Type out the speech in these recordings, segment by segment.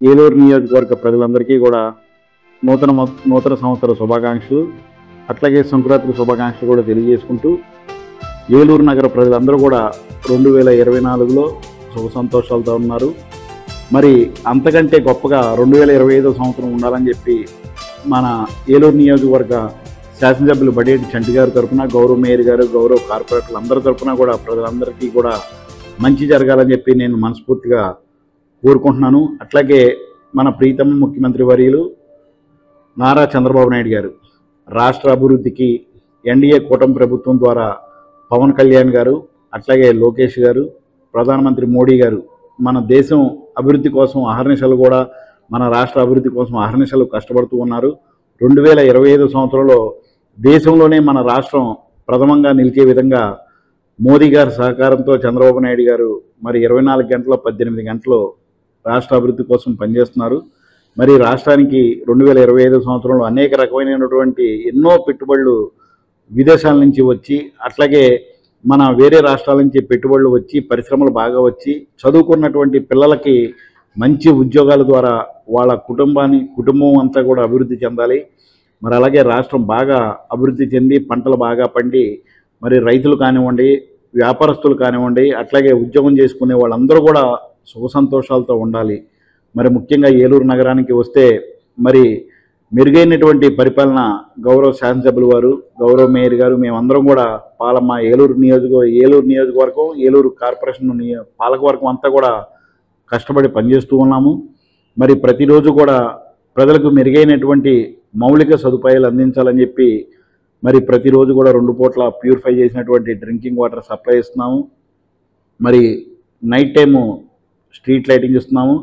ఏలూరు నియోజకవర్గ ప్రజలందరికీ కూడా నూతన సంవత్సర శుభాకాంక్షలు, అట్లాగే సంక్రాంతి శుభాకాంక్షలు కూడా తెలియజేసుకుంటూ ఏలూరు నగర ప్రజలందరూ కూడా 2024లో శుభ సంతోషాలతో ఉన్నారు. మరి అంతకంటే గొప్పగా 2025 సంవత్సరం ఉండాలని చెప్పి మన ఏలూరు నియోజకవర్గ శాసనసభ్యులు బడేటి చంటి గారి తరఫున, గౌరవ మేయర్ గారు, గౌరవ కార్పొరేటర్లు అందరి తరఫున కూడా ప్రజలందరికీ కూడా మంచి జరగాలని చెప్పి నేను మనస్ఫూర్తిగా కోరుకుంటున్నాను. అట్లాగే మన ప్రీతమ ముఖ్యమంత్రి వర్యులు నారా చంద్రబాబు నాయుడు గారు రాష్ట్ర అభివృద్ధికి ఎన్డీఏ కూటమి ప్రభుత్వం ద్వారా పవన్ కళ్యాణ్ గారు, అట్లాగే లోకేష్ గారు, ప్రధానమంత్రి మోడీ గారు మన దేశం అభివృద్ధి కోసం అహర్నిశలు కూడా మన రాష్ట్ర అభివృద్ధి కోసం అహర్నిశలు కష్టపడుతూ ఉన్నారు. 2025 సంవత్సరంలో దేశంలోనే మన రాష్ట్రం ప్రథమంగా నిలిచే విధంగా మోదీ గారి సహకారంతో చంద్రబాబు నాయుడు గారు మరి 24 గంటల్లో 18 గంటలు రాష్ట్ర అభివృద్ధి కోసం పనిచేస్తున్నారు. మరి రాష్ట్రానికి 2025 సంవత్సరంలో అనేక రకమైనటువంటి ఎన్నో పెట్టుబడులు విదేశాల నుంచి వచ్చి, అట్లాగే మన వేరే రాష్ట్రాల నుంచి పెట్టుబడులు వచ్చి, పరిశ్రమలు బాగా వచ్చి, చదువుకున్నటువంటి పిల్లలకి మంచి ఉద్యోగాల ద్వారా వాళ్ళ కుటుంబం అంతా కూడా అభివృద్ధి చెందాలి. మరి అలాగే రాష్ట్రం బాగా అభివృద్ధి చెంది పంటలు బాగా పండి మరి రైతులు కానివ్వండి, వ్యాపారస్తులు కానివ్వండి, అట్లాగే ఉద్యోగం చేసుకునే వాళ్ళందరూ కూడా సుఖ సంతోషాలతో ఉండాలి. మరి ముఖ్యంగా ఏలూరు నగరానికి వస్తే మరి మెరుగైనటువంటి పరిపాలన గౌరవ శాసనసభ్యులు వారు, గౌరవ మేయర్ గారు, మేమందరం కూడా ఏలూరు నియోజకవర్గం, ఏలూరు కార్పొరేషన్ పాలకవర్గం అంతా కూడా కష్టపడి పనిచేస్తూ ఉన్నాము. మరి ప్రతిరోజు కూడా ప్రజలకు మెరుగైనటువంటి మౌలిక సదుపాయాలు అందించాలని చెప్పి మరి ప్రతిరోజు కూడా 2 పూట్ల ప్యూరిఫై చేసినటువంటి డ్రింకింగ్ వాటర్ సప్లై ఇస్తున్నాము. మరి నైట్ టైము స్ట్రీట్ లైటింగ్ ఇస్తున్నాము.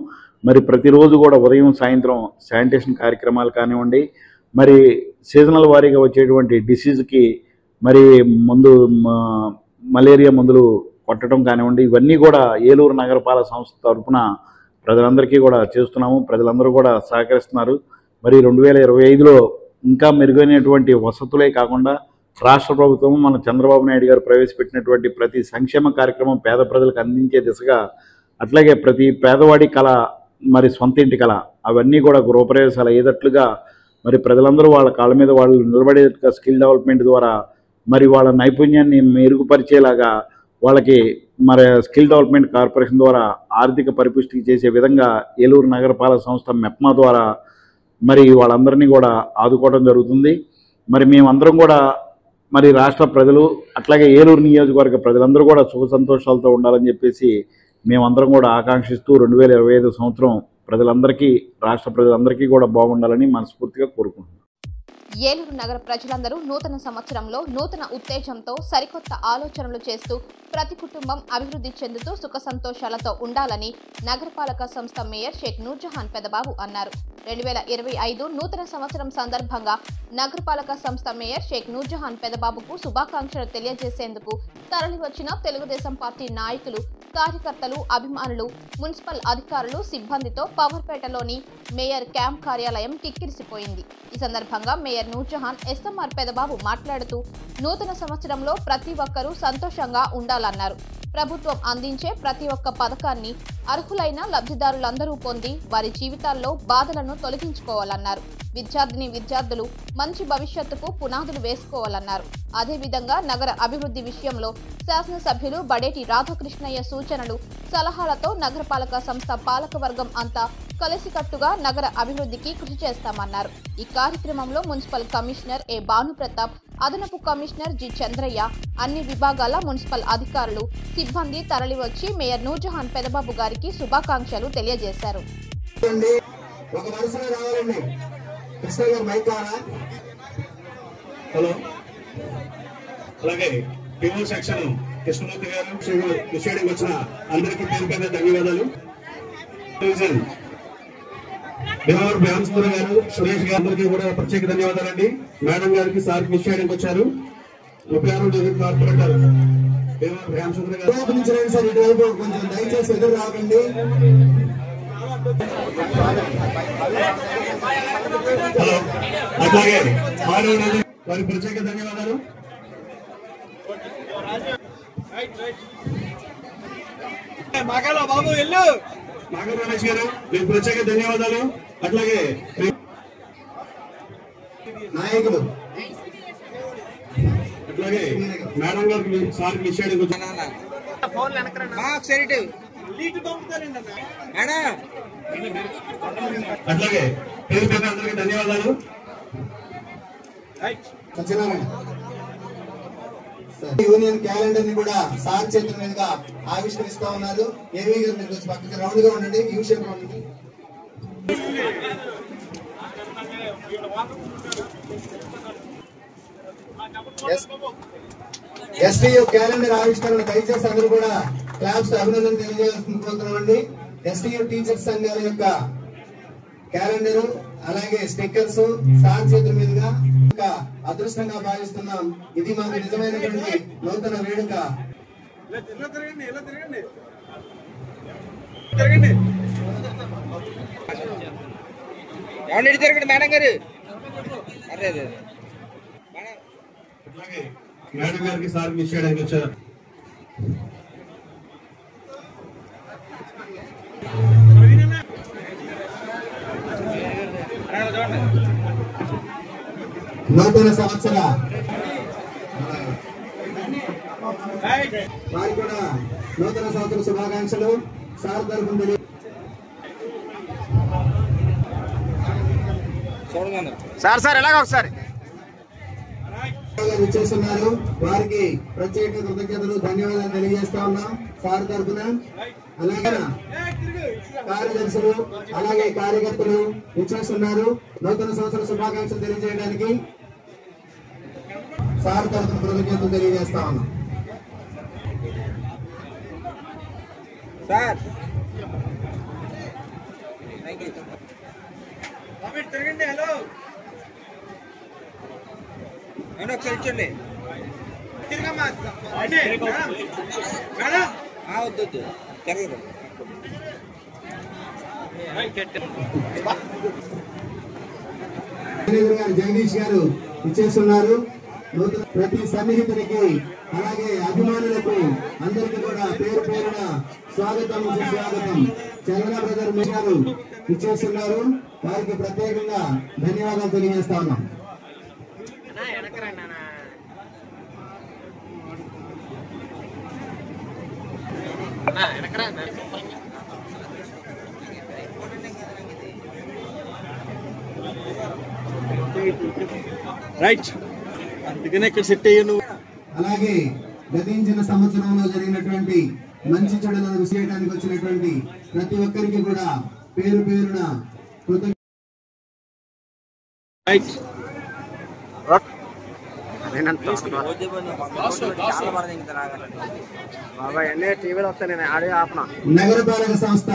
మరి ప్రతిరోజు కూడా ఉదయం సాయంత్రం శానిటేషన్ కార్యక్రమాలు కానివ్వండి, మరి సీజనల్ వారీగా వచ్చేటువంటి డిసీజ్కి మరి మలేరియా మందులు కొట్టడం కానివ్వండి, ఇవన్నీ కూడా ఏలూరు నగరపాలక సంస్థ తరఫున ప్రజలందరికీ కూడా చేస్తున్నాము. ప్రజలందరూ కూడా సహకరిస్తున్నారు. మరి 2025లో ఇంకా మెరుగైనటువంటి వసతులే కాకుండా రాష్ట్ర ప్రభుత్వం మన చంద్రబాబు నాయుడు గారు ప్రవేశపెట్టినటువంటి ప్రతి సంక్షేమ కార్యక్రమం పేద ప్రజలకు అందించే దిశగా, అట్లాగే ప్రతి పేదవాడి కళ మరి సొంత ఇంటి కళ అవన్నీ కూడా గృహప్రవేశాలు అయ్యేటట్లుగా మరి ప్రజలందరూ వాళ్ళ కాళ్ళ మీద వాళ్ళు నిలబడేట్టుగా స్కిల్ డెవలప్మెంట్ ద్వారా మరి వాళ్ళ నైపుణ్యాన్ని మెరుగుపరిచేలాగా వాళ్ళకి మరి స్కిల్ డెవలప్మెంట్ కార్పొరేషన్ ద్వారా ఆర్థిక పరిపుష్టి చేసే విధంగా ఏలూరు నగరపాలక సంస్థ మెప్మా ద్వారా మరి వాళ్ళందరినీ కూడా ఆదుకోవడం జరుగుతుంది. మరి మేమందరం కూడా మరి రాష్ట్ర ప్రజలు, అట్లాగే ఏలూరు నియోజకవర్గ ప్రజలందరూ కూడా సుఖ సంతోషాలతో ఉండాలని చెప్పేసి మేమందరం కూడా ఆకాంక్షిస్తూ 2025 సంవత్సరం ప్రజలందరికీ, రాష్ట్ర ప్రజలందరికీ కూడా బాగుండాలని మనస్ఫూర్తిగా కోరుకుంటున్నాం. ఏలూరు నగర ప్రజలందరూ నూతన సంవత్సరంలో నూతన ఉత్తేజంతో సరికొత్త ఆలోచనలు చేస్తూ ప్రతి కుటుంబం అభివృద్ధి చెందుతూ సుఖ సంతోషాలతో ఉండాలని నగరపాలక సంస్థ మేయర్ షేక్ నూర్జహాన్ పెదబాబు అన్నారు. 2025 నూతన సంవత్సరం సందర్భంగా నగరపాలక సంస్థ మేయర్ షేక్ నూర్జహాన్ పెదబాబుకు శుభాకాంక్షలు తెలియజేసేందుకు తరలివచ్చిన తెలుగుదేశం పార్టీ నాయకులు, కార్యకర్తలు, అభిమానులు, మున్సిపల్ అధికారులు, సిబ్బందితో పవర్పేటలోని మేయర్ క్యాంప్ కార్యాలయం కిక్కిరిసిపోయింది. ఈ సందర్భంగా మేయర్ నూర్జహాన్ ఎస్ఎంఆర్ పెదబాబు మాట్లాడుతూ నూతన సంవత్సరంలో ప్రతి ఒక్కరూ సంతోషంగా ఉండాలన్నారు. ప్రభుత్వం అందించే ప్రతి ఒక్క పథకాన్ని అర్హులైన లబ్ధిదారులందరూ పొంది వారి జీవితాల్లో బాధలను తొలగించుకోవాలన్నారు. విద్యార్థులు మంచి భవిష్యత్తుకు పునాదులు వేసుకోవాలన్నారు. అదేవిధంగా నగర అభివృద్ధి విషయంలో శాసనసభ్యులు బడేటి రాధాకృష్ణయ్య సూచనలు, సలహాలతో నగరపాలక సంస్థ పాలకవర్గం అంతా కలిసికట్టుగా నగర అభివృద్ధికి కృషి చేస్తామన్నారు. ఈ కార్యక్రమంలో మున్సిపల్ కమిషనర్ ఏ భానుప్రతాప్, అదనపు కమిషనర్ జి చంద్రయ్య, అన్ని విభాగాల మున్సిపల్ అధికారులు, సిబ్బంది తరలివచ్చి మేయర్ నూర్జహాన్ పెదబాబు గారికి శుభాకాంక్షలు తెలియజేశారు. అలాగే పిఓ సెక్షన్ కృష్ణమూర్తి గారు విషయానికి వచ్చిన అందరికీ పేరు పేద ధన్యవాదాలు. భీమవరం గారు, సురేష్ గారు అందరికీ కూడా ప్రత్యేక ధన్యవాదాలండి. మేడం గారికి, సార్కి విషయానికి వచ్చారు. 36 కార్పొరేటర్ భీమవరం రామచంద్ర గారు సార్, ఇటువైపు కొంచెం దయచేసి ఎదురు రాకండి. హలో, అట్లాగే వారికి ప్రత్యేక ధన్యవాదాలు. బాబు వెళ్ళు. నాగర్ రమేష్ గారు మీకు ప్రత్యేక ధన్యవాదాలు. అట్లాగే నాయకులు అట్లాగే మేడం గారికి సార్ విషయానికి అట్లాగే పేరు పేరు అందరికీ ధన్యవాదాలు. యూనియన్ క్యాలెండర్ ని కూడా సార్ చేతుల మీదుగా ఆవిష్కరిస్తా ఉన్నారు. ఏవీ గారు మీరు కొంచెం పక్కకి రౌండ్ గా ఉండండి, యూ షేప్ లో ఉండండి. ఎస్టీయూ క్యాలెండర్ ఆవిష్కరణ దయచేసి అందరూ కూడా క్లాప్స్ అభినందన తెలియజేయాల్సింది కోరుతున్నామండి. ఎస్టీయూ టీచర్స్ సంఘాల యొక్క క్యాలెండర్ అలాగే స్టిక్కర్స్ సార్ చేతుల మీదుగా అదృష్టంగా భావిస్తున్నాం. ఇది మాకు నిజమైనటువంటి నూతన వేడుక. మేడం గారు మేడం గారికి సార్ విషయానికి వచ్చారు. నూతన సంవత్సర వారికి కూడా నూతన సంవత్సర శుభాకాంక్షలు సార్ తరఫున సార్ ఎలాగ ఒకసారి చేస్తున్నారు. వారికి ప్రత్యేక కృతజ్ఞతలు ధన్యవాదాలు తెలియజేస్తా ఉన్నాం సార్ తరఫున. అలాగే కార్యదర్శులు అలాగే కార్యకర్తలు ఇచ్చేస్తున్నారు. నూతన సంవత్సర శుభాకాంక్షలు తెలియజేయడానికి సార్ తరఫున కృతజ్ఞతలు తెలియజేస్తా ఉన్నాం. సార్ హలో ఒకసారి ఇచ్చండి. వద్దు జరగదు. జగదీష్ గారు ఇచ్చేస్తున్నారు. ప్రతి సన్నిహితునికి అలాగే అభిమానులకు అందరికీ కూడా పేరు పేరున స్వాగతం సుస్వాగతం. చంద్ర బ్రదర్ గారు ఇచ్చేస్తున్నారు. వారికి ప్రత్యేకంగా ధన్యవాదాలు తెలియజేస్తా ఉన్నాం. రైట్ అందుకనే ఇక్కడ సెట్ అయ్యాను. అలాగే గతించిన సంవత్సరంలో జరిగినటువంటి మంచి చెడులను విశ్లేషించడానికి వచ్చినటువంటి ప్రతి ఒక్కరికి కూడా పేరు పేరున నగరపాలక సంస్థ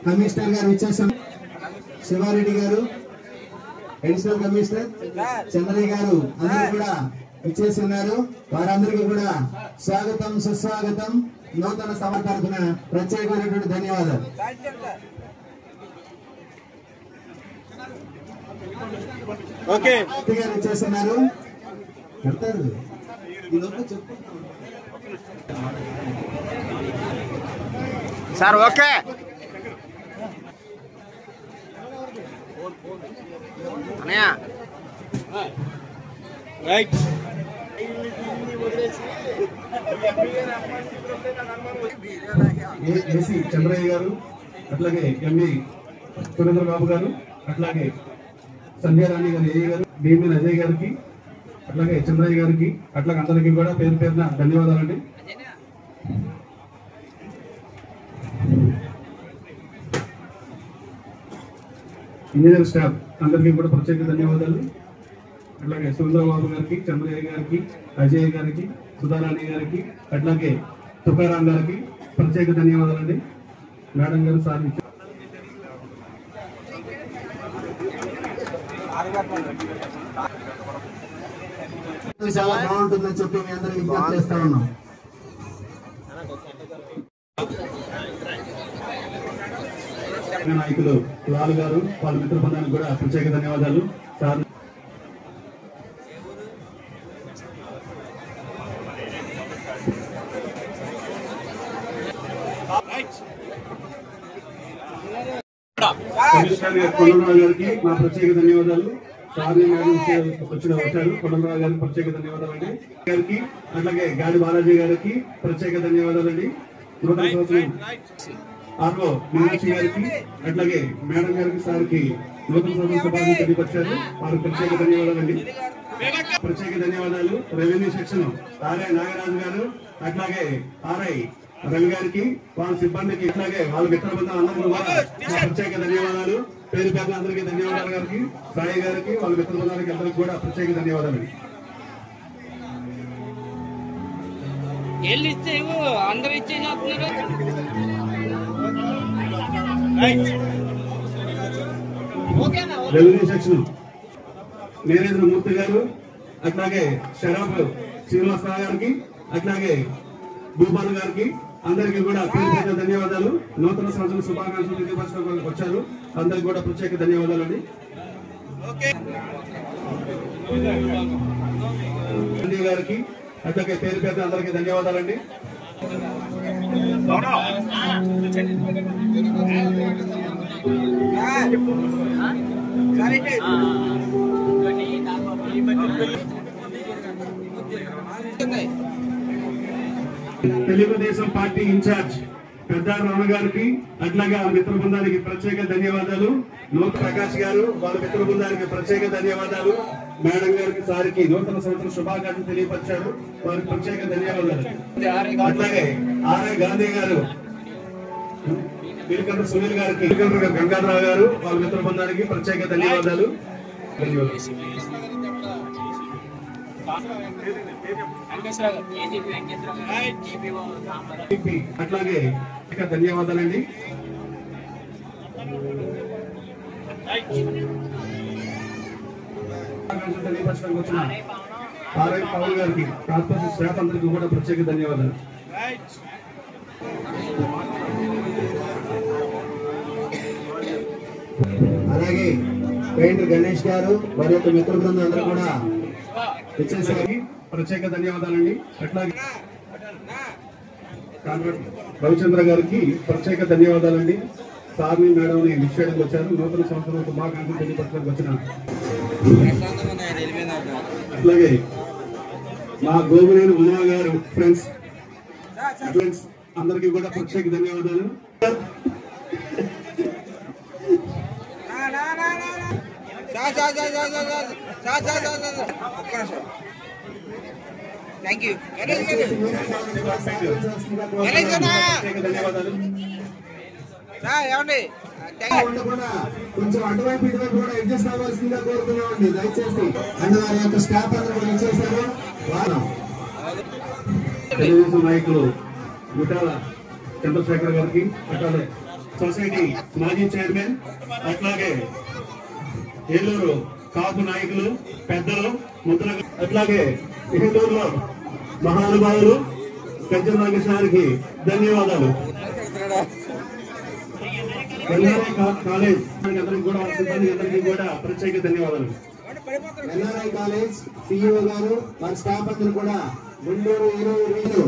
కమిషనర్ గారు ఇచ్చేసారు. శివారెడ్డి గారు అడిషనల్ కమిషనర్, చంద్రయ్య గారు అందరూ కూడా ఇచ్చేస్తున్నారు. వారందరికీ కూడా స్వాగతం సుస్వాగతం. నూతన సమర్థన ప్రత్యేకమైనటువంటి ధన్యవాదాలు. ఓకే గారు ఇచ్చేస్తున్నారు. సార్ ఓకే అన్నయ్య రైట్. ఏసీ చంద్రయ్య గారు అట్లాగే ఎంఈ సురేంద్ర బాబు గారు అట్లాగే సంధ్యారాణి గారు ఏఈ గారు డిఎంఎన్ అజయ్ గారికి అట్లాగే చంద్రయ్య గారికి అట్లాగే అందరికీ కూడా పేరు పేరున ధన్యవాదాలండి. ఇంజనీరింగ్ స్టాఫ్ అందరికీ కూడా ప్రత్యేక ధన్యవాదాలు. అట్లాగే సురేంద్రబాబు గారికి, చంద్రయ్య గారికి, అజయ్ గారికి, సుధారాణి గారికి అట్లాగే తుకారాం గారికి ప్రత్యేక ధన్యవాదాలండి. మేడం గారు సార్ చాలా బాగుంటుందని చెప్పి మీ అందరికీ విజ్ఞప్తి చేస్తా ఉన్నాం. నాయకులు లాల్ గారు వాళ్ళ మిత్ర బృందానికి కూడా ప్రత్యేక ధన్యవాదాలు. సార్ అట్లాగే కొండలరావు గారికి మా ప్రత్యేక ధన్యవాదాలు. సారీ వచ్చారు కొండలరావు గారికి ప్రత్యేక ధన్యవాదాలు అండి గారికి. అట్లాగే గాడి బాలాజీ గారికి ప్రత్యేక ధన్యవాదాలు అండి. నూతన సంవత్సరం ఆర్ఓ మీనాక్షి గారికి అట్లాగే మేడం గారికి సార్కి నూతన సంవత్సరం శుభాకాంక్షలు తెలియపరిచారు. వారికి ప్రత్యేక ధన్యవాదాలు అండి. ప్రత్యేక ధన్యవాదాలు రెవెన్యూ సెక్షన్ ఆర్ఐ నాగరాజు గారు అట్లాగే ఆర్ఐ రవి గారికి వాళ్ళ సిబ్బందికి ఇట్లాగే వాళ్ళ మిత్ర బృందం అందరికీ కూడా ప్రత్యేక ధన్యవాదాలు. పేరు పేరు అందరికీ ధన్యవాదాలు గారికి, సాయి గారికి, వాళ్ళ మిత్ర బృందానికి అందరికి కూడా ప్రత్యేక ధన్యవాదాలు. రెవెన్యూ సెక్షన్ వీరేంద్ర మూర్తి గారు అట్లాగే షరాఫ్ శ్రీనివాసరావు గారికి అట్లాగే భూపాల్ గారికి అందరికీ కూడా పేరు ధన్యవాదాలు. నూతన సంవత్సరం శుభాకాంక్షలు తెలియపరచడానికి వచ్చారు. అందరికి కూడా ప్రత్యేక ధన్యవాదాలు అండి. గారికి అట్లాగే పేరు పేరు అందరికీ ధన్యవాదాలండి. తెలుగుదేశం పార్టీ ఇన్ఛార్జ్ పెద్ద రమణ గారికి అట్లాగే ఆ మిత్ర బృందానికి ప్రత్యేక ధన్యవాదాలు. నూతన ప్రకాష్ గారు వాళ్ళ మిత్ర బృందానికి ప్రత్యేక ధన్యవాదాలు. మేడం గారికి సారికి నూతన సంవత్సరం శుభాకాంక్షలు తెలియపరిచారు. వారికి ప్రత్యేక ధన్యవాదాలు. అట్లాగే ఆర్ఐ గాంధీ గారు వీరకండ్ర సునీల్ గారికి గంగాధరరావు గారు వాళ్ళ మిత్ర బృందానికి ప్రత్యేక ధన్యవాదాలు. అట్లాగే ధన్యవాదాలండి. తెలియపరచడానికి వచ్చిన ఆర్ఐ పవన్ గారికి కార్పొరేషన్ స్టాఫ్ అందరికీ కూడా ప్రత్యేక ధన్యవాదాలు. అలాగే పెయింటర్ గణేష్ గారు వారి యొక్క మిత్ర బృందం అందరూ కూడా వచ్చేసరికి ప్రత్యేక ధన్యవాదాలండి. అట్లాగే రవిచంద్ర గారికి ప్రత్యేక ధన్యవాదాలండి. సార్ని మేడంని విష్ చేయడానికి వచ్చారు. నూతన సంవత్సరం శుభాకాంక్షలు తెలియపరచడానికి వచ్చిన అట్లాగే మా గోగునేని ఉమా గారు ఫ్రెండ్స్ అందరికీ కూడా ప్రత్యేక ధన్యవాదాలు. కొంచెం అటువైపు ఇటువైపు కూడా అడ్జస్ట్ అవ్వాల్సిందిగా కోరుతున్నామండి దయచేసి. అండ్ వారి యొక్క స్టాఫ్ అందరూ కూడా ఇచ్చేసారు. తెలుగుదేశం నాయకులు గుట్టాల చంద్రశేఖర్ గారికి అట్లాగే సొసైటీ మాజీ చైర్మన్ అట్లాగే ఏలూరు కాపు నాయకులు పెద్దలు ముద్ర అట్లాగే ఏలూరులో మహానుభావులు పెద్ద నాగేశ్వరానికి ధన్యవాదాలు. కాలేజ్ అందరికి కూడా సిబ్బంది అందరికీ కూడా ప్రత్యేక ధన్యవాదాలు. ఎన్ఆర్ఐ కాలేజ్ సిఇఓ గారు వారి స్టాఫ్ అందరూ కూడా గుంటూరు ఏలూరు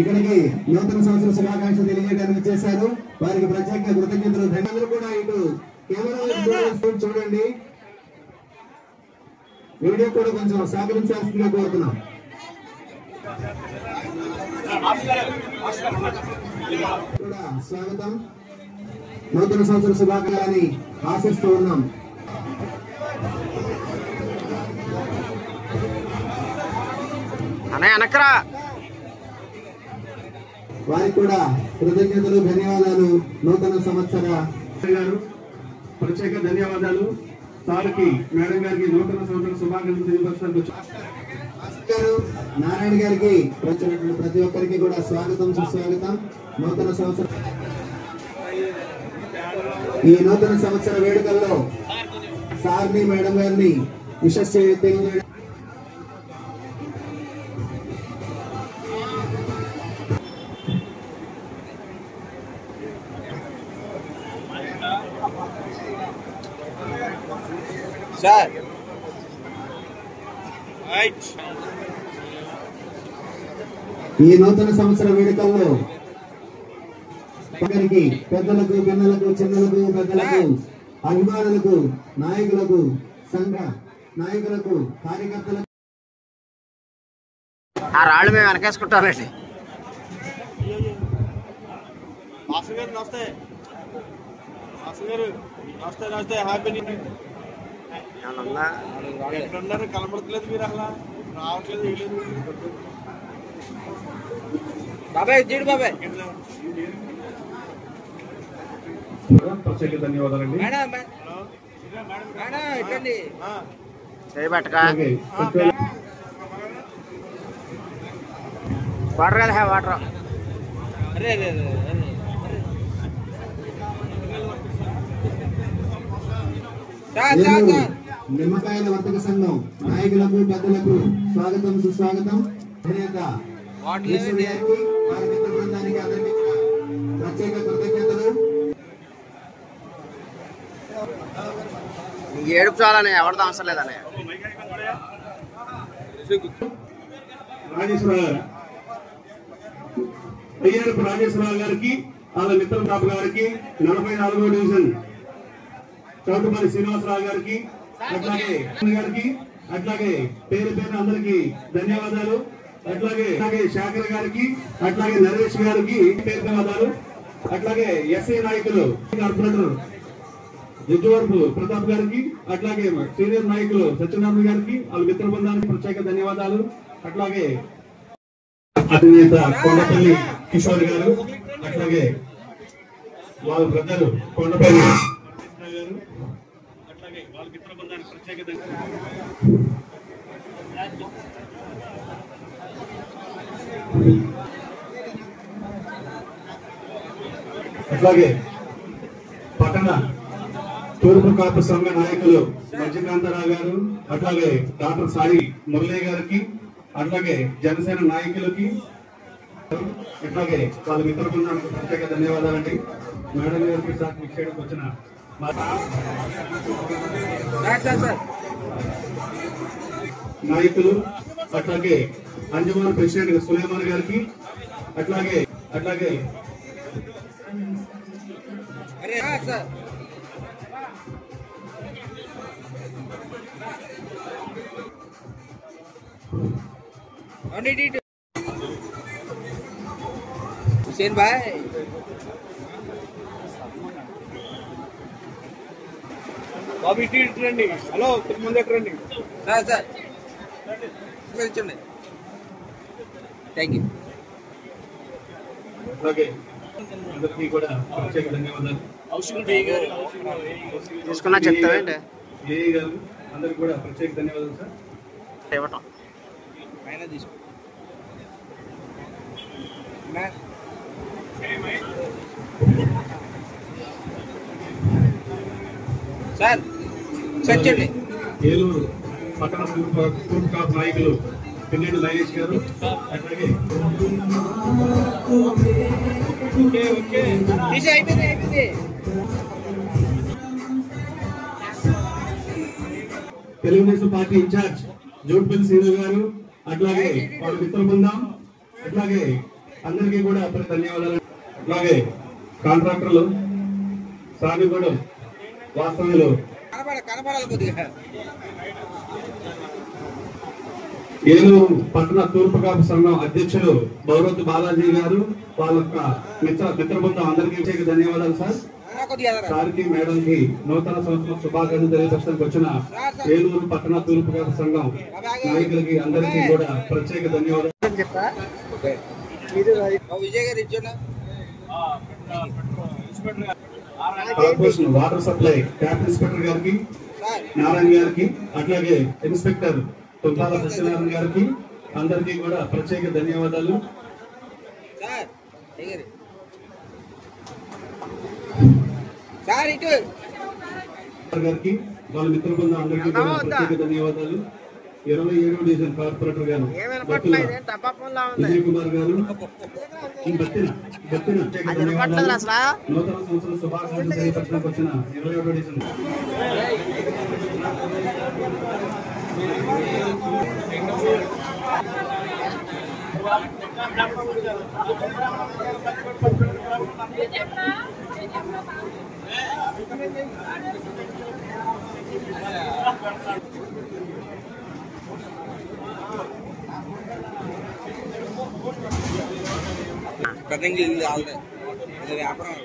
ఇక్కడికి నూతన సంవత్సర శుభాకాంక్షలు తెలియజేయడానికి వచ్చేసారు. వారికి ప్రత్యేక కృతజ్ఞతలు. అందరూ కూడా ఇటు కెమెరా చూడండి. వీడియో కూడా కొంచెం సహకరించాల్సిందిగా కోరుతున్నాం. కూడా స్వాగతం. నూతన సంవత్సర శుభాకాంక్షలని ఆశిస్తూ ఉన్నాం. వారికి కూడా కృతజ్ఞతలు ధన్యవాదాలు. నూతన సంవత్సర గారు ప్రత్యేక ధన్యవాదాలు. సార్కి మేడం గారికి నూతన సంవత్సర శుభాకాంక్షలు తెలియపరచడానికి నారాయణ గారికి ప్రతి ఒక్కరికి కూడా స్వాగతం సుస్వాగతం. నూతన సంవత్సరం ఈ నూతన సంవత్సర వేడుకల్లో సార్ని మేడం గారిని విషస్ తెలియజేయడం సార్ ఈ నూతన సంవత్సర వేడుకల్లో పెద్దలకు పిల్లలకు చిన్నలకు పెద్దలకు అభిమానులకు, నాయకులకు, సంఘ నాయకులకు, కార్యకర్తలకు ఆ రాళ్ళు మేము వెనకేసుకుంటామండి. కనబడతలేదు మీరు అసలు రావట్లేదు. బాబాయ్ జీడు బాబాయ్ ప్రత్యేక ధన్యవాదాలండి. ఎట్టండి చేయబట్టక వాటర్ కదా వాటర్. అరే అరే అరే ఏలూరు నిమ్మకాయల వర్తక సంఘం నాయకులకు, పెద్దలకు స్వాగతం, సుస్వాగతం. అధినేత ఈశ్వర్ గారికి, వారి మిత్ర బృందానికి అందరికీ ప్రత్యేక కృతజ్ఞతలు. ఏడుపు చాలని ఎవరితో అవసరం లేదని. రాజేశ్వరరావు గారు, అయ్యారపు రాజేశ్వరరావు గారికి, వాళ్ళ మిత్రుల బాబు గారికి, 44వ డివిజన్ చౌటుపల్లి శ్రీనివాసరావు గారికి, అట్లాగే పేరు పేరు అందరికి ధన్యవాదాలు. అట్లాగే శాఖర్ గారికి, అట్లాగే నరేష్ గారికి పేరు ధన్యవాదాలు. అట్లాగే ఎస్ఐ నాయకులు, కార్పొరేటర్ జడ్జివరపు ప్రతాప్ గారికి, అట్లాగే సీనియర్ నాయకులు సత్యనారాయణ గారికి, వాళ్ళ మిత్ర బృందానికి ప్రత్యేక ధన్యవాదాలు. అట్లాగే అధినేత కొండపల్లి కిషోర్ గారు, అట్లాగే వాళ్ళ బ్రదరు కొండపల్లి గారు, అట్లాగే వాళ్ళ మిత్ర బృందానికి ప్రత్యేక అట్లాగే పట్టణ తూర్పు కాపు సంఘ నాయకులు మధ్యకాంతరావు గారు, అట్లాగే డాక్టర్ సాయి మురళీ గారికి, అట్లాగే జనసేన నాయకులకి, అట్లాగే వాళ్ళ మిత్ర బృందానికి ప్రత్యేక ధన్యవాదాలండి. మేడం గారికి సార్ చేయడానికి వచ్చిన నాయకులు, అట్లాగే అంజమాన్ ప్రెసిడెంట్ సులేమాన్ గారికి, అట్లాగే అరే సార్ हुसैन भाई బాబు ఇటు రండి. హలో ముందు రండి సార్ సార్ కూర్చోండి. Thank you. అలాగే అందరికీ కూడా ప్రత్యేక ధన్యవాదాలు. తీసుకున్నా చెప్తావేంటి ఏఈ గారు అందరికీ కూడా ప్రత్యేక ధన్యవాదాలు సార్. ఇవ్వటం పైన తీసుకో సార్ చర్చండి. ఏలూరు పట్టణ తూర్పు కాపు నాయకులు పిన్నెడు నయేష్ గారు, అట్లాగే అయిపోయింది తెలుగుదేశం పార్టీ ఇన్ఛార్జ్ జోడ్పల్లి శ్రీను గారు, అట్లాగే వాళ్ళ మిత్ర బృందం, అట్లాగే అందరికీ కూడా ధన్యవాదాలు. అట్లాగే కాంట్రాక్టర్లు, సామిగూడెం వాస్తవ్యులు, కనపడాలి కొద్దిగా. ఏలూరు పట్టణ తూర్పు కాపు సంఘం అధ్యక్షులు బౌరత్ బాలాజీ గారు, వాళ్ళ మిత్ర బృందం అందరికీ ప్రత్యేక ధన్యవాదాలు సార్. సార్కి, మేడం కి నూతన సంవత్సరం శుభాకాంక్షలు తెలియపరచడానికి వచ్చిన ఏలూరు పట్టణ తూర్పు కాపు సంఘం నాయకులకి అందరికీ కూడా ప్రత్యేక ధన్యవాదాలు. విజయ్ గారు ఇచ్చాను. Corporation water supply cap inspector గారికి, నారాయణ గారికి, అట్లాగే ఇన్స్పెక్టర్ తుంపాల సత్యనారాయణ గారికి అందరికీ కూడా ప్రత్యేక ధన్యవాదాలు. గారికి, వాళ్ళ మిత్ర బృందం అందరికీ కూడా ప్రత్యేక ధన్యవాదాలు. 27వ డివిజన్ కార్పొరేటర్ గారు విజయ్ కుమార్ గారు, బత్తిన ప్రత్యేక ధన్యవాదాలు. నూతన సంవత్సరం శుభాకాంక్షలు తెలియపరచడానికి వచ్చిన 27వ డివిజన్ కటింగ్ ఆల్రెడీ ఇది వ్యాపారం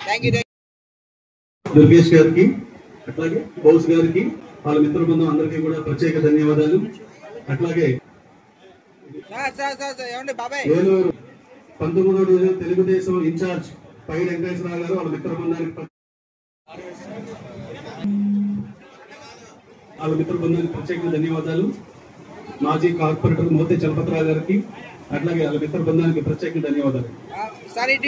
థ్యాంక్ యూ దుర్గేష్ గారికి అట్లాగే బౌస్ గారికి వాళ్ళ మిత్ర బృందం అందరికీ కూడా ప్రత్యేక ధన్యవాదాలు. అట్లాగే ఏమండి బాబాయ్ ఏలూరు 19వ డివిజన్ తెలుగుదేశం ఇన్ఛార్జ్ పై వెంకటేశ్వరరావు గారు వాళ్ళ మిత్ర బృందానికి ప్రత్యేక ధన్యవాదాలు. మాజీ కార్పొరేటర్ మోతే చలపతిరావు గారికి అట్లాగే వాళ్ళ మిత్ర బృందానికి ప్రత్యేక ధన్యవాదాలు. సార్ ఇటు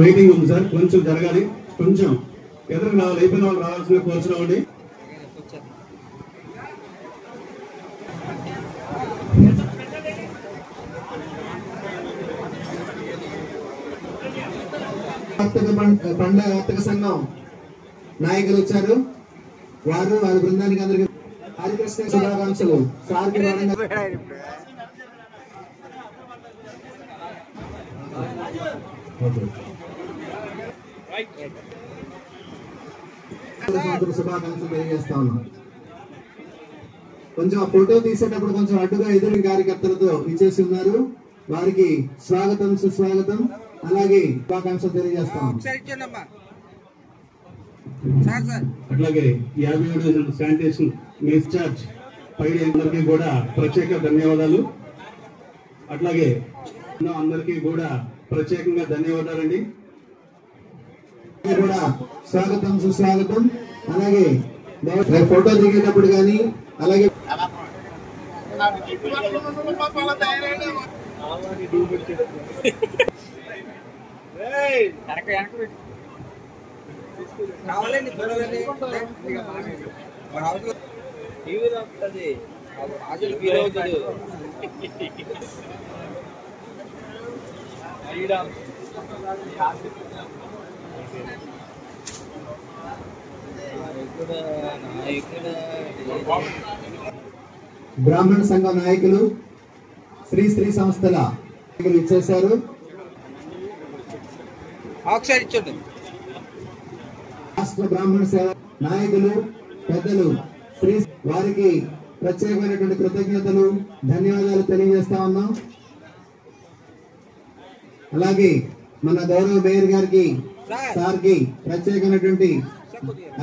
వెయిటింగ్ ఉంది సార్, కొంచెం జరగాలి, కొంచెం ఎదురు రావాలి, అయిపోయిన వాళ్ళు రావాల్సిన కోరుచున్నామండి. పండుగ వర్తక సంఘం నాయకులు వచ్చారు. వారు వారి బృందానికి అందరికి హరికృష్ణ శుభాకాంక్షలు. సార్కి శుభాకాంక్షలు తెలియజేస్తా ఉన్నాం. కొంచెం ఫోటో తీసేటప్పుడు కొంచెం అడ్డుగా ఎదురు కార్యకర్తలతో ఇచ్చేసి ఉన్నారు. వారికి స్వాగతం సుస్వాగతం అలాగే శుభాకాంక్షలు తెలియజేస్తాం. అట్లాగే 57వ శానిటేషన్ ఇన్ఛార్జ్ పై అందరికీ కూడా ప్రత్యేక ధన్యవాదాలు. అట్లాగే అందరికీ కూడా ప్రత్యేకంగా ధన్యవాదాలండి. కూడా స్వాగతం సుస్వాగతం. అలాగే ఫోటో దిగేటప్పుడు కానీ అలాగే కావాలండి టీవీలో వస్తుంది రాజులు హీరో అవుతాడు. బ్రాహ్మణ సంఘ నాయకులు శ్రీ శ్రీ సంస్థల ఇచ్చేశారు. ఒకసారి ఇచ్చండి. రాష్ట్ర బ్రాహ్మణ సేవ నాయకులు పెద్దలు శ్రీ వారికి ప్రత్యేకమైనటువంటి కృతజ్ఞతలు ధన్యవాదాలు తెలియజేస్తా ఉన్నాం. అలాగే మన గౌరవ మేయర్ గారికి సార్కి ప్రత్యేకమైనటువంటి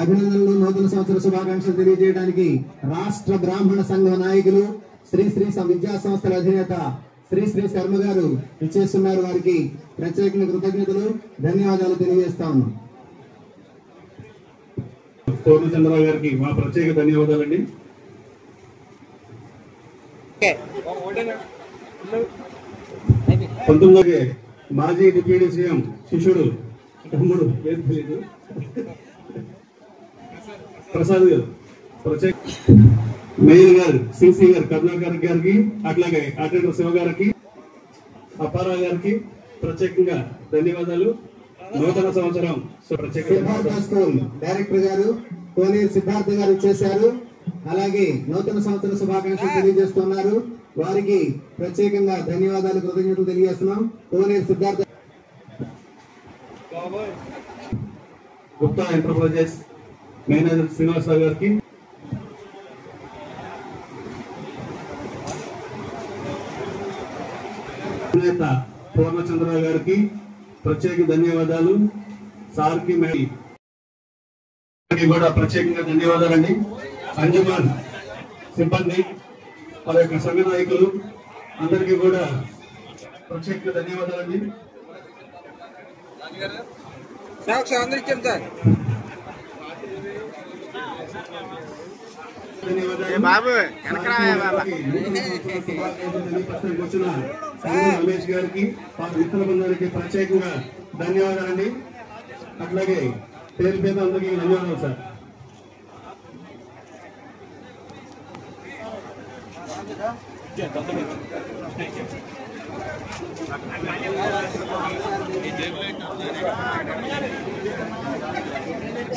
అభినందనలు నూతన సంవత్సర శుభాకాంక్షలు తెలియజేయడానికి రాష్ట్ర బ్రాహ్మణ సంఘ నాయకులు శ్రీ శ్రీ విద్యా సంస్థల అధినేత శ్రీ శ్రీ శర్మ గారు ఇచ్చేస్తున్నారు. వారికి ప్రత్యేకంగా కృతజ్ఞతలు ధన్యవాదాలు తెలియజేస్తా ఉన్నాం. పూర్ణచంద్రరావు గారికి మా ప్రత్యేక ధన్యవాదాలండి. పంతొమ్మిది మాజీ డిప్యూటీ సీఎం శిష్యుడు తమ్ముడు ప్రసాద్ గారు ప్రత్యేక మేయర్ గారు సిసి గారు కరుణాకర్ గారికి అట్లాగే అటెండర్ శివ గారికి అప్పారావు గారికి ప్రత్యేకంగా ధన్యవాదాలు. నూతన సంవత్సరం స్కూల్ డైరెక్టర్ గారు కోనేరు సిద్ధార్థ గారు ఇచ్చేశారు. అలాగే నూతన సంవత్సర శుభాకాంక్షలు తెలియజేస్తున్నారు. వారికి ప్రత్యేకంగా ధన్యవాదాలు కృతజ్ఞతలు తెలియజేస్తున్నాం. కోనేరు సిద్ధార్థ గుప్తా ఎంటర్ప్రైజెస్ మేనేజర్ శ్రీనివాసరావు గారికి నేత పూర్ణచంద్రరావు గారికి ప్రత్యేక ధన్యవాదాలు. సార్కి కూడా ప్రత్యేకంగా ధన్యవాదాలండి. అంజుమాన్ సిబ్బంది వారి యొక్క సంఘ నాయకులు అందరికీ కూడా ప్రత్యేక ధన్యవాదాలండి. అందరూ ఇచ్చాను సార్. బాబు వచ్చిన రమేష్ గారికి మిత్ర బృందానికి ప్రత్యేకంగా ధన్యవాదాలండి. అట్లాగే పేరు పేద అందరికీ ధన్యవాదాలు సార్.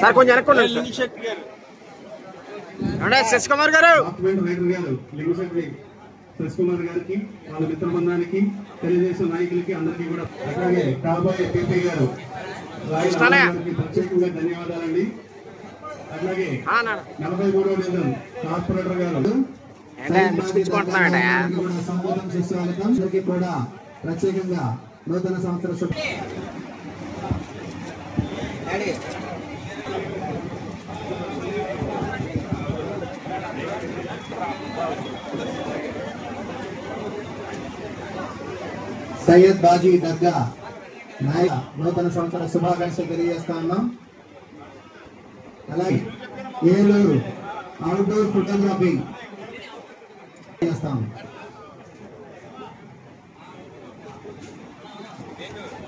సార్ కొంచెం అనుకోండి శశి కుమార్ గారు శశి కుమార్ గారికి వాళ్ళ మిత్ర బృందానికి తెలుగుదేశం నాయకులకి అందరికీ కూడా అలాగే కాబోయే పీపీ గారు గారికి ప్రత్యేకంగా ధన్యవాదాలండి. అట్లాగే 43వ డివిజన్ కార్పొరేటర్ గారు సంబోధన సుస్వాగతం కూడా ప్రత్యేకంగా నూతన సంవత్సర సయ్యద్ బాజీ దర్గా నాయక నూతన సంవత్సర శుభాకాంక్షలు తెలియజేస్తా ఉన్నాం. అలాగే ఏలూరు అవుట్డోర్ ఫోటోగ్రఫీ చేస్తాం.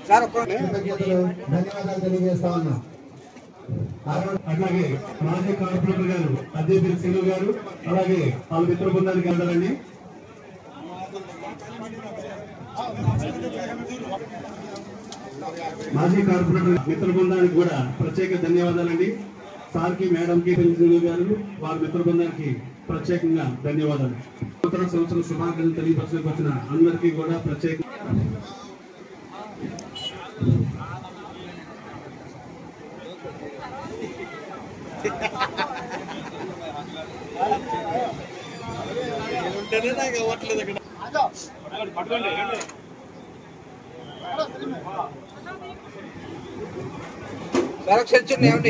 కృతజ్ఞతలు ధన్యవాదాలు తెలియజేస్తా ఉన్నాం. అట్లాగే మాజీ కార్పొరేటర్ గారు అద్దెపల్లి శ్రీను గారు అలాగే వాళ్ళ మిత్ర బృందానికి వెళ్ళాలండి. మాజీ కార్పొరేటర్ మిత్ర బృందానికి కూడా ప్రత్యేక ధన్యవాదాలండి. సార్కి మేడంకి శ్రీను గారు వాళ్ళ మిత్ర బృందానికి ప్రత్యేకంగా ధన్యవాదాలు. నూతన సంవత్సరం శుభాకాంక్షలు తెలియపరచడానికి వచ్చిన అందరికీ కూడా ప్రత్యేక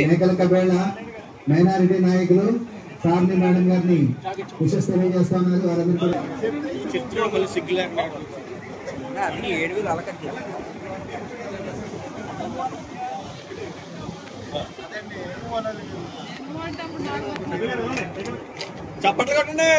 మేకలకబేళ మైనారిటీ నాయకులు సార్ని మేడం గారిని విషెస్ తెలియజేస్తా ఉన్నారు. వారందరూ చప్పట్లు కొట్టండి.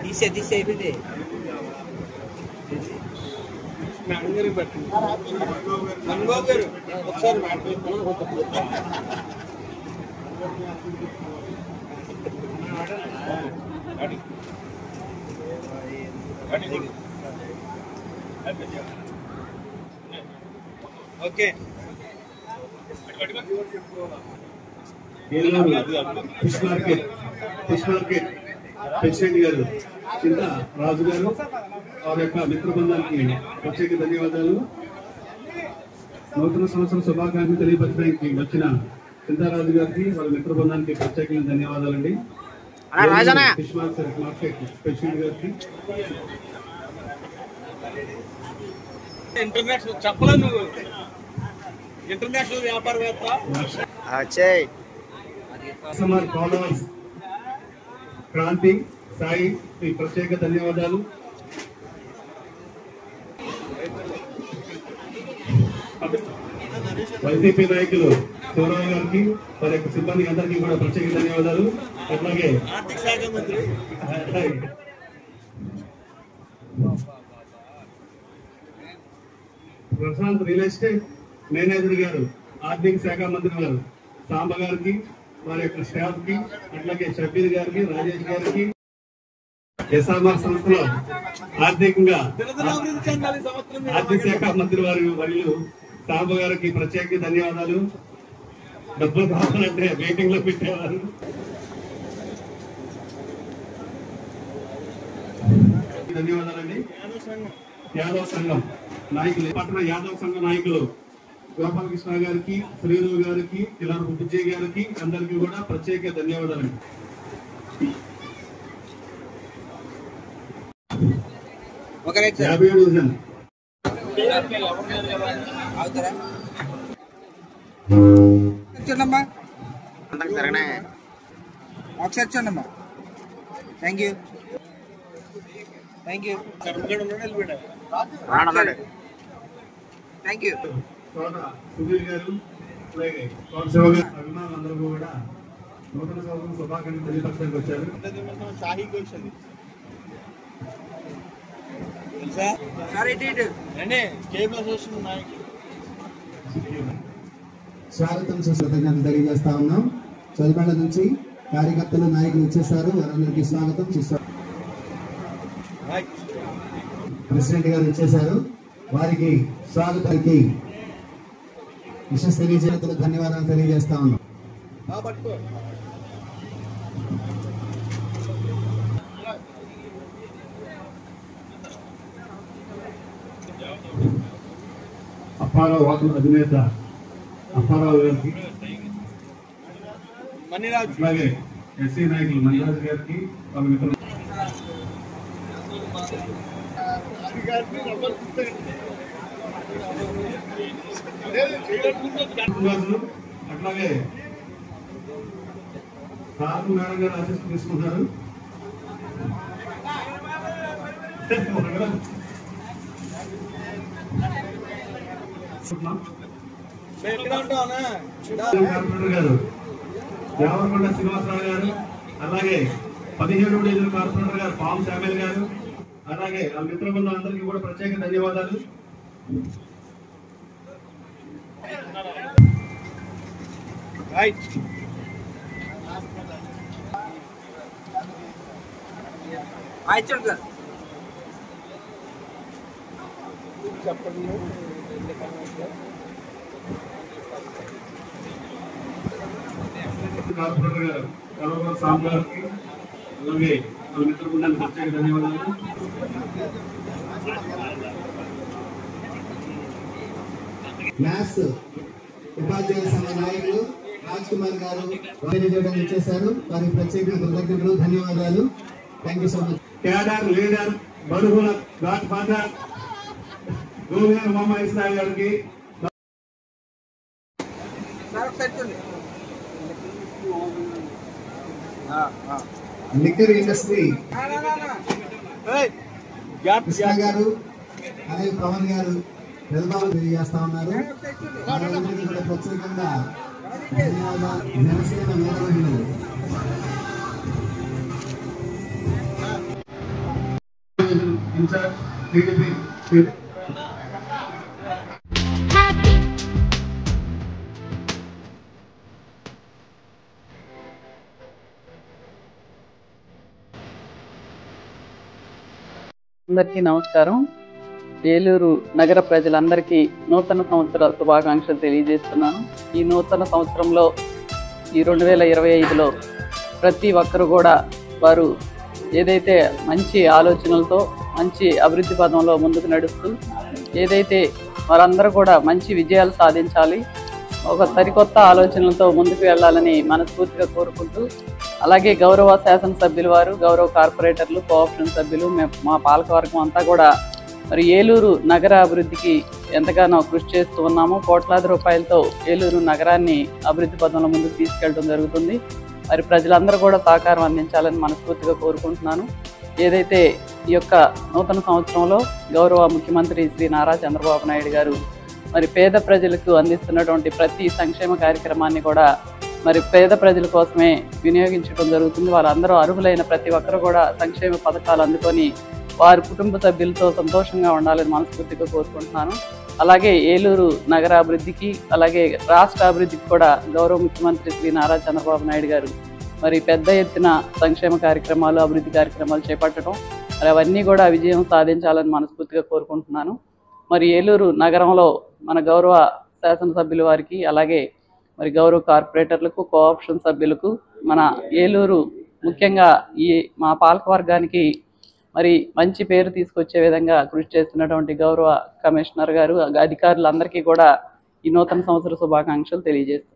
తీసే అయిపోయింది. మేడం గారికి పెట్టండి. అనుభవ్ గారు ఒకసారి ఓకే. ఫిష్ మార్కెట్ ప్రెసిడెంట్ గారు చింత రాజు గారు వారి యొక్క మిత్ర బృందానికి ప్రత్యేక ధన్యవాదాలు. నూతన సంవత్సరం శుభాకాంక్షలు తెలియపరచడానికి వచ్చిన చింతారాజు గారికి వాళ్ళ మిత్ర బృందానికి ప్రత్యేకంగా ధన్యవాదాలండి. ఫిష్ మార్కెట్ ప్రెసిడెంట్ గారికి ఇంటర్నేషనల్ చెప్పలే నువ్వు ఇంటర్నేషనల్ వ్యాపారవేత్త ఫాలోవర్స్ క్రాంతి సాయి ప్రత్యేక ధన్యవాదాలు. వైసీపీ నాయకులు శివరావు గారికి వారి యొక్క సిబ్బంది అందరికీ కూడా ప్రత్యేక ధన్యవాదాలు. అట్లాగే ఆర్థిక శాఖ మంత్రి ప్రశాంత్ రియల్ ఎస్టేట్ మేనేజర్ గారు, ఆర్థిక శాఖ మంత్రి గారు సాంబ గారికి వారి యొక్క స్టాఫ్ కి, అట్లాగే షబీర్ గారికి, రాజేష్ గారికి, ఎస్ఆర్ఆర్ సంస్థలో ఆర్థికంగా ఆర్థిక శాఖ మంత్రి వారి మరియు సాంబ గారికి ప్రత్యేక ధన్యవాదాలు. డబ్బులు కావాలంటే మీటింగ్ లో పెట్టేవారు. ధన్యవాదాలండి. యాదవ్ సంఘం నాయకులు, పట్టణ యాదవ్ సంఘ నాయకులు గోపాలకృష్ణ గారికి, శ్రీరావు గారికి, కిలారపు బుజ్జయ్య గారికి అందరికీ కూడా ప్రత్యేక ధన్యవాదాలండి. డివిజన్ చూడమ్మా, ఒకసారి చూడమ్మా. Thank you. Thank you. తోట సుధీర్ గారు అలాగే తోట శివ గారు అభిమానులందరూ కూడా నూతన సంవత్సరం శుభాకాంక్షలు తెలియపరచడానికి వచ్చారు. షాహీ క్వశ్చన్ తెలుసా? సార్ ఇటు కేబుల్ అసోసియేషన్ నాయకులు స్వాగతం కృతజ్ఞతలు తెలియజేస్తా ఉన్నాం. చదువుల నుంచి కార్యకర్తలు నాయకులు వచ్చేసారు. వారందరికీ స్వాగతం. ప్రెసిడెంట్ గారు వచ్చేసారు. వారికి స్వాగతానికి విశేష తెలియజేయడంతో ధన్యవాదాలు తెలియజేస్తా ఉన్నాం. అప్పారావు వాకుల అధినేత అప్పారావు గారికి మణిరాజు అలాగే ఎస్సీ నాయకులు మణిరాజు గారికి వాళ్ళ మిత్రులు అట్లాగే సార్ మేడం గారు ఆశీస్సు తీసుకుంటారు. ఎక్కడ ఉంటావునా కార్పొరేటర్ గారు దేవరకొండ శ్రీనివాసరావు గారు, అలాగే 17వ డివిజన్ కార్పొరేటర్ గారు పాము శామ్యుల్ గారు, అలాగే ఆ మిత్ర బృందం అందరికీ కూడా ప్రత్యేక ధన్యవాదాలు. రైట్ చూడండి సార్. కార్పొరేటర్ గారు కలవరం సాంబ్ గారికి, అలాగే ఆ మిత్ర బృందానికి ప్రత్యేక ధన్యవాదాలు. మ్యాథ్స్ ఉపాధ్యాయ సంఘ నాయకులు రాజ్ కుమార్ గారు చేయడం ఇచ్చేశారు. వారికి ప్రత్యేక కృతజ్ఞతలు ధన్యవాదాలు. Thank you so much. Cadre leader బరువుల గాడ్ ఫాదర్ గోవింద్ మొహమ్మద్ ఇస్లాం గారికి, సార్ ఒకసారి చూడండి. లిక్కర్ ఇండస్ట్రీ గ్యాప్ కృష్ణ గారు అలాగే పవన్ గారు వెల్బాబు తెలియజేస్తా ఉన్నారు. వారందరికీ కూడా ప్రత్యేకంగా ధన్యవాదాలు. జనసేన మేధావులు ఇన్ఛార్జ్ టీడీపీ అందరికీ నమస్కారం. ఏలూరు నగర ప్రజలందరికీ నూతన సంవత్సర శుభాకాంక్షలు తెలియజేస్తున్నాను. ఈ నూతన సంవత్సరంలో ఈ 2025లో ప్రతి ఒక్కరు కూడా వారు ఏదైతే మంచి ఆలోచనలతో మంచి అభివృద్ధి పదంలో ముందుకు నడుస్తూ ఏదైతే వారందరూ కూడా మంచి విజయాలు సాధించాలి, ఒక సరికొత్త ఆలోచనలతో ముందుకు వెళ్ళాలని మనస్ఫూర్తిగా కోరుకుంటూ, అలాగే గౌరవ శాసనసభ్యులు వారు, గౌరవ కార్పొరేటర్లు, కోఆప్షన్ సభ్యులు, మా పాలకవర్గం అంతా కూడా మరి ఏలూరు నగర అభివృద్ధికి ఎంతగానో కృషి చేస్తూ ఉన్నాము. కోట్లాది రూపాయలతో ఏలూరు నగరాన్ని అభివృద్ధి పదంలో ముందుకు తీసుకెళ్ళడం జరుగుతుంది. మరి ప్రజలందరూ కూడా సహకారం అందించాలని మనస్ఫూర్తిగా కోరుకుంటున్నాను. ఏదైతే ఈ యొక్క నూతన సంవత్సరంలో గౌరవ ముఖ్యమంత్రి శ్రీ నారా చంద్రబాబు నాయుడు గారు మరి పేద ప్రజలకు అందిస్తున్నటువంటి ప్రతి సంక్షేమ కార్యక్రమాన్ని కూడా మరి పేద ప్రజల కోసమే వినియోగించడం జరుగుతుంది. వాళ్ళందరూ అర్హులైన ప్రతి ఒక్కరు కూడా సంక్షేమ పథకాలు అందుకొని వారి కుటుంబ సభ్యులతో సంతోషంగా ఉండాలని మనస్ఫూర్తిగా కోరుకుంటున్నాను. అలాగే ఏలూరు నగర అభివృద్ధికి, అలాగే రాష్ట్ర అభివృద్ధికి కూడా గౌరవ ముఖ్యమంత్రి శ్రీ నారా చంద్రబాబు నాయుడు గారు మరి పెద్ద ఎత్తున సంక్షేమ కార్యక్రమాలు, అభివృద్ధి కార్యక్రమాలు చేపట్టడం, మరి అవన్నీ కూడా విజయం సాధించాలని మనస్ఫూర్తిగా కోరుకుంటున్నాను. మరి ఏలూరు నగరంలో మన గౌరవ శాసనసభ్యుల వారికి, అలాగే మరి గౌరవ కార్పొరేటర్లకు, కోఆప్షన్ సభ్యులకు, మన ఏలూరు ముఖ్యంగా ఈ మా పాలకవర్గానికి మరి మంచి పేరు తీసుకొచ్చే విధంగా కృషి చేస్తున్నటువంటి గౌరవ కమిషనర్ గారు, అధికారులందరికీ కూడా ఈ నూతన సంవత్సర శుభాకాంక్షలు తెలియజేస్తున్నారు.